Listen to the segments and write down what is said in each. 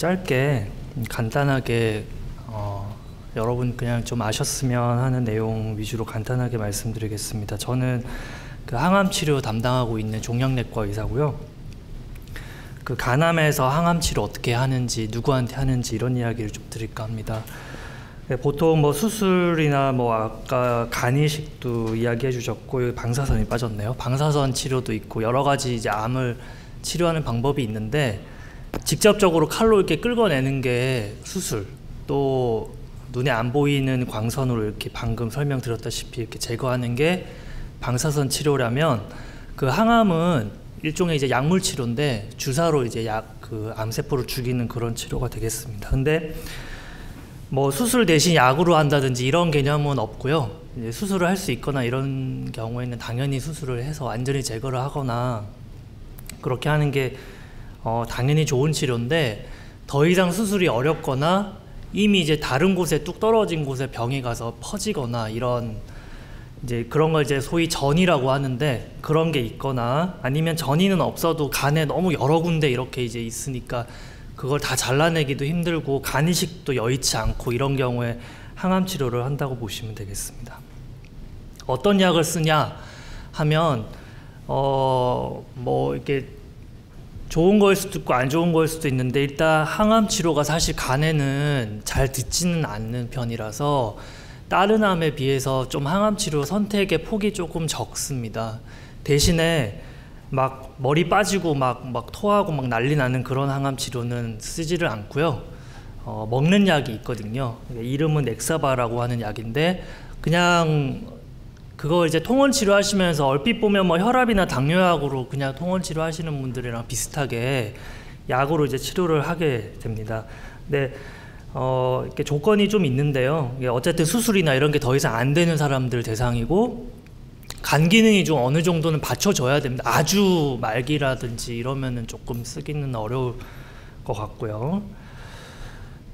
짧게 간단하게 여러분 그냥 좀 아셨으면 하는 내용 위주로 간단하게 말씀드리겠습니다. 저는 그 항암 치료 담당하고 있는 종양내과 의사고요. 그 간암에서 항암 치료 어떻게 하는지, 누구한테 하는지 이런 이야기를 좀 드릴까 합니다. 보통 뭐 수술이나 뭐 아까 간이식도 이야기해 주셨고, 방사선이 빠졌네요. 방사선 치료도 있고 여러 가지 이제 암을 치료하는 방법이 있는데, 직접적으로 칼로 이렇게 긁어내는 게 수술, 또 눈에 안 보이는 광선으로 이렇게 방금 설명드렸다시피 이렇게 제거하는 게 방사선 치료라면, 그 항암은 일종의 이제 약물 치료인데 주사로 이제 그 암세포를 죽이는 그런 치료가 되겠습니다. 근데 뭐 수술 대신 약으로 한다든지 이런 개념은 없고요. 이제 수술을 할 수 있거나 이런 경우에는 당연히 수술을 해서 완전히 제거를 하거나 그렇게 하는 게 당연히 좋은 치료인데, 더 이상 수술이 어렵거나 이미 이제 다른 곳에 뚝 떨어진 곳에 병이 가서 퍼지거나 이런 이제 그런 걸 이제 소위 전이라고 하는데, 그런 게 있거나 아니면 전이는 없어도 간에 너무 여러 군데 이렇게 이제 있으니까 그걸 다 잘라내기도 힘들고 간이식도 여의치 않고 이런 경우에 항암 치료를 한다고 보시면 되겠습니다. 어떤 약을 쓰냐 하면 뭐 이렇게 좋은 거일 수도 있고 안 좋은 거일 수도 있는데, 일단 항암 치료가 사실 간에는 잘 듣지는 않는 편이라서 다른 암에 비해서 좀 항암 치료 선택의 폭이 조금 적습니다. 대신에 막 머리 빠지고 막 토하고 막 난리 나는 그런 항암 치료는 쓰지를 않고요. 먹는 약이 있거든요. 이름은 넥사바라고 하는 약인데, 그냥 그거 이제 통원 치료하시면서 얼핏 보면 뭐 혈압이나 당뇨약으로 그냥 통원 치료하시는 분들이랑 비슷하게 약으로 이제 치료를 하게 됩니다. 근데 이렇게 조건이 좀 있는데요. 어쨌든 수술이나 이런 게 더 이상 안 되는 사람들 대상이고, 간 기능이 좀 어느 정도는 받쳐줘야 됩니다. 아주 말기라든지 이러면은 조금 쓰기는 어려울 것 같고요.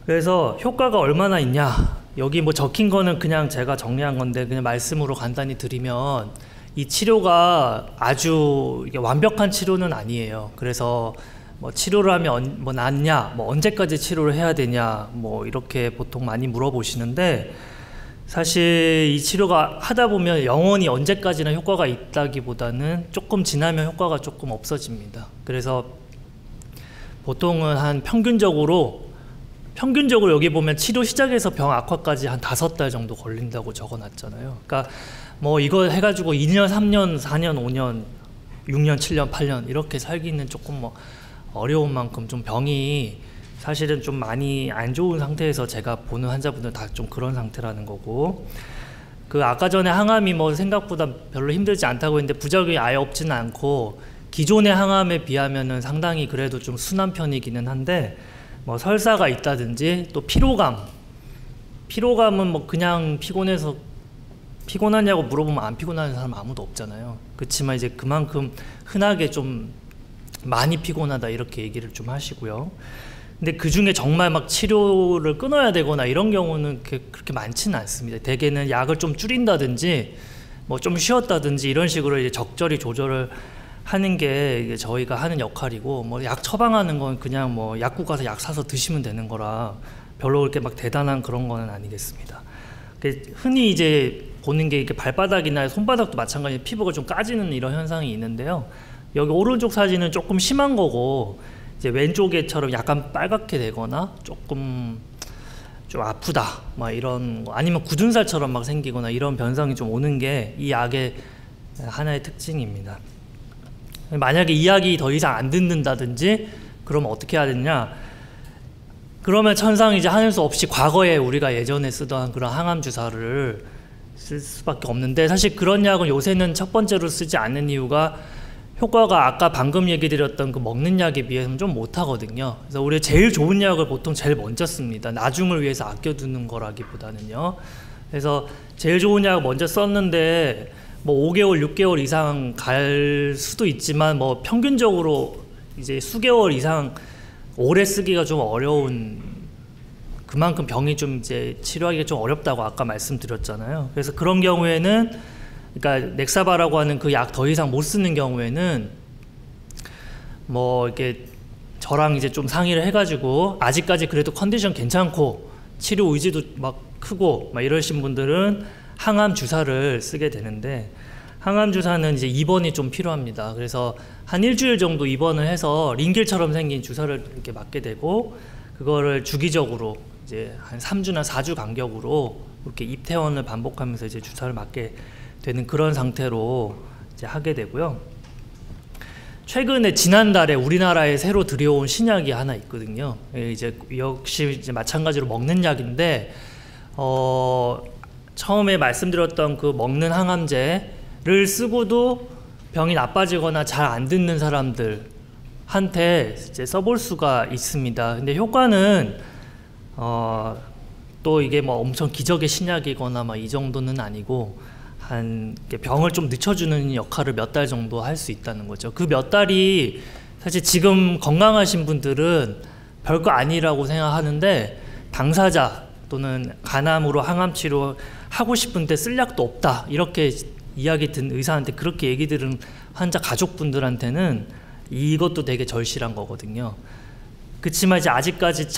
그래서 효과가 얼마나 있냐, 여기 뭐 적힌 거는 그냥 제가 정리한 건데 그냥 말씀으로 간단히 드리면, 이 치료가 아주 이게 완벽한 치료는 아니에요. 그래서 뭐 치료를 하면 뭐 낫냐, 뭐 언제까지 치료를 해야 되냐, 뭐 이렇게 보통 많이 물어보시는데, 사실 이 치료가 하다 보면 영원히 언제까지나 효과가 있다기보다는 조금 지나면 효과가 조금 없어집니다. 그래서 보통은 한 평균적으로 여기 보면 치료 시작해서 병 악화까지 한 5달 정도 걸린다고 적어놨잖아요. 그러니까 뭐 이거 해가지고 2년, 3년, 4년, 5년, 6년, 7년, 8년 이렇게 살기는 조금 뭐 어려운 만큼 좀 병이 사실은 좀 많이 안 좋은 상태에서 제가 보는 환자분들 다 좀 그런 상태라는 거고, 그 아까 전에 항암이 뭐 생각보다 별로 힘들지 않다고 했는데 부작용이 아예 없지는 않고, 기존의 항암에 비하면은 상당히 그래도 좀 순한 편이기는 한데, 뭐 설사가 있다든지 또 피로감은 뭐 그냥 피곤하냐고 물어보면 안 피곤한 사람 아무도 없잖아요. 그렇지만 이제 그만큼 흔하게 좀 많이 피곤하다 이렇게 얘기를 좀 하시고요. 근데 그 중에 정말 막 치료를 끊어야 되거나 이런 경우는 그렇게 많지는 않습니다. 대개는 약을 좀 줄인다든지 뭐 좀 쉬었다든지 이런 식으로 이제 적절히 조절을 하는 게 이제 저희가 하는 역할이고, 뭐 약 처방하는 건 그냥 뭐 약국 가서 약 사서 드시면 되는 거라 별로 그렇게 막 대단한 그런 거는 아니겠습니다. 흔히 이제 보는 게 이렇게 발바닥이나 손바닥도 마찬가지로 피부가 좀 까지는 이런 현상이 있는데요. 여기 오른쪽 사진은 조금 심한 거고, 이제 왼쪽에처럼 약간 빨갛게 되거나 조금 좀 아프다 막 이런 거, 아니면 굳은 살처럼 막 생기거나 이런 변성이 좀 오는 게 이 약의 하나의 특징입니다. 만약에 이 약이 더 이상 안 듣는다든지 그러면 어떻게 해야 되냐, 그러면 천상 이제 하는 수 없이 과거에 우리가 예전에 쓰던 그런 항암 주사를 쓸 수밖에 없는데, 사실 그런 약은 요새는 첫 번째로 쓰지 않는 이유가 효과가 아까 방금 얘기 드렸던 그 먹는 약에 비해서는 좀 못하거든요. 그래서 우리가 제일 좋은 약을 보통 제일 먼저 씁니다. 나중을 위해서 아껴두는 거라기보다는요. 그래서 제일 좋은 약을 먼저 썼는데 뭐 5개월, 6개월 이상 갈 수도 있지만, 뭐 평균적으로 이제 수개월 이상 오래 쓰기가 좀 어려운, 그만큼 병이 좀 이제 치료하기가 좀 어렵다고 아까 말씀드렸잖아요. 그래서 그런 경우에는, 그러니까 넥사바라고 하는 그 약 더 이상 못 쓰는 경우에는 뭐 이렇게 저랑 이제 좀 상의를 해가지고 아직까지 그래도 컨디션 괜찮고 치료 의지도 막 크고 막 이러신 분들은 항암 주사를 쓰게 되는데, 항암 주사는 이제 입원이 좀 필요합니다. 그래서 한 일주일 정도 입원을 해서 링겔처럼 생긴 주사를 이렇게 맞게 되고, 그거를 주기적으로 이제 한 3주나 4주 간격으로 이렇게 입퇴원을 반복하면서 이제 주사를 맞게 되는 그런 상태로 이제 하게 되고요. 최근에 지난달에 우리나라에 새로 들여온 신약이 하나 있거든요. 이제 역시 이제 마찬가지로 먹는 약인데, 처음에 말씀드렸던 그 먹는 항암제를 쓰고도 병이 나빠지거나 잘 안 듣는 사람들한테 이제 써볼 수가 있습니다. 근데 효과는 또 이게 뭐 엄청 기적의 신약이거나 막 이 정도는 아니고, 한 병을 좀 늦춰주는 역할을 몇 달 정도 할 수 있다는 거죠. 그 몇 달이 사실 지금 건강하신 분들은 별거 아니라고 생각하는데, 당사자 또는 간암으로 항암 치료 하고 싶은데 쓸 약도 없다, 이렇게 이야기 든 의사한테 그렇게 얘기 들은 환자 가족분들한테는 이것도 되게 절실한 거거든요. 그치만 이제 아직까지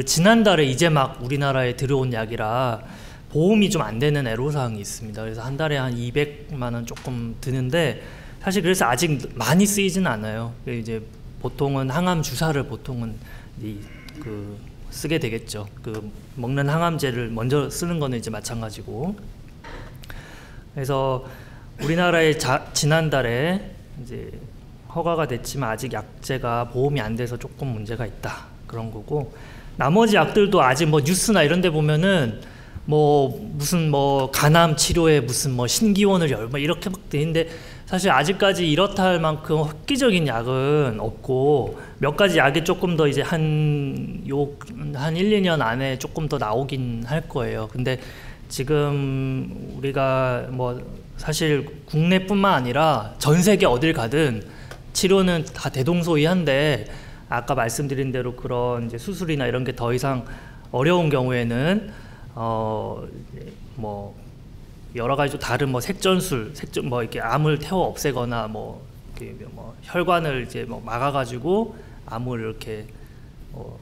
지난달에 이제 막 우리나라에 들어온 약이라 보험이 좀 안 되는 애로사항이 있습니다. 그래서 한 달에 한 200만 원 조금 드는데, 사실 그래서 아직 많이 쓰이지는 않아요. 이제 보통은 항암 주사를 보통은 쓰게 되겠죠. 그 먹는 항암제를 먼저 쓰는 거는 이제 마찬가지고. 그래서 우리나라에 지난달에 이제 허가가 됐지만 아직 약제가 보험이 안 돼서 조금 문제가 있다, 그런 거고, 나머지 약들도 아직 뭐 뉴스나 이런 데 보면은 뭐 무슨 뭐 간암 치료에 무슨 뭐 신기원을 열뭐 이렇게 막 되는데, 사실 아직까지 이렇다 할 만큼 획기적인 약은 없고, 몇 가지 약이 조금 더 이제 한 1, 2년 안에 조금 더 나오긴 할 거예요. 근데 지금 우리가 뭐 사실 국내뿐만 아니라 전 세계 어딜 가든 치료는 다 대동소이한데, 아까 말씀드린 대로 그런 이제 수술이나 이런 게 더 이상 어려운 경우에는 뭐 여러 가지 또 다른 뭐 색전술, 뭐 이렇게 암을 태워 없애거나 뭐 혈관을 이제 뭐 막아가지고 암을 이렇게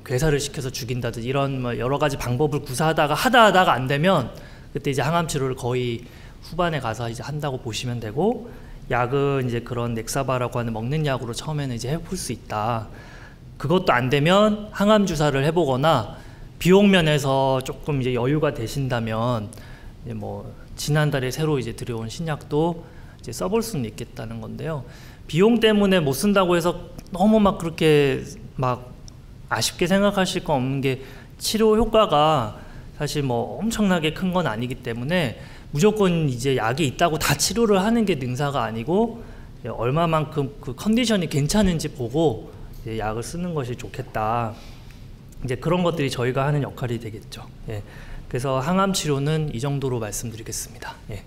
괴사를 시켜서 죽인다든지 이런 뭐 여러 가지 방법을 구사하다가 하다가 안 되면 그때 이제 항암 치료를 거의 후반에 가서 이제 한다고 보시면 되고, 약은 이제 그런 넥사바라고 하는 먹는 약으로 처음에는 이제 해볼 수 있다. 그것도 안 되면 항암 주사를 해보거나, 비용 면에서 조금 이제 여유가 되신다면 이제 뭐 지난달에 새로 이제 들여온 신약도 이제 써볼 수는 있겠다는 건데요. 비용 때문에 못 쓴다고 해서 너무 막 그렇게 막 아쉽게 생각하실 건 없는 게, 치료 효과가 사실 뭐 엄청나게 큰 건 아니기 때문에 무조건 이제 약이 있다고 다 치료를 하는 게 능사가 아니고, 얼마만큼 그 컨디션이 괜찮은지 보고 이제 약을 쓰는 것이 좋겠다. 이제 그런 것들이 저희가 하는 역할이 되겠죠. 예. 그래서 항암 치료는 이 정도로 말씀드리겠습니다. 예.